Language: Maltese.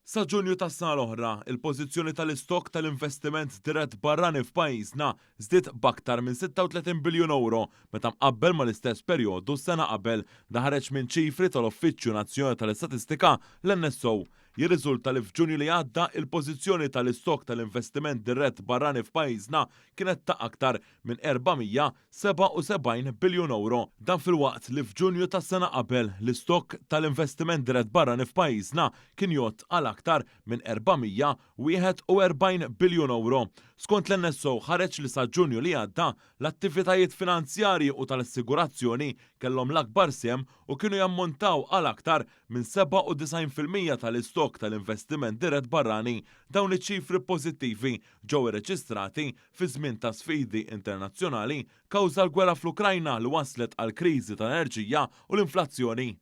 Sa Ġunju tas-sena l-oħra, il-pożizzjoni tal-istok tal-investiment dirett barrani f'pajjiżna żdied b'aktar minn 36 biljun euro meta mqabbel mal-istess perjodu s-sena qabel ħareġ minn ċifri tal-Uffiċċju Nazzjonali tal-Istatistika l-NSO. Jirriżulta li f'Ġunju li għadda il-pożizzjoni tal-istok tal-investiment dirett barrani f'pajjiżna kienet ta' aktar minn 477 biljun euro. Dan filwaqt li f'Ġunju tas-sena qabel l-istok tal-investiment dirett barrani f'pajjiżna kien jgħod għal aktar minn 441 biljun euro. Skont l-NSO ħareġ li sa Ġunju li għadda l-attivitajiet finanzjarji u tal-assigurazzjoni kellhom l-akbar siem u kienu jammontaw għal aktar minn 97% tal-istok tal-investiment dirett barrani. Dawn iċ-ċifri pożittivi ġew irreġistrati fi żmien ta' sfidi internazzjonali kawża l-gwerra fl-Ukrajna li waslet għal kriżi tal-enerġija u l-inflazzjoni.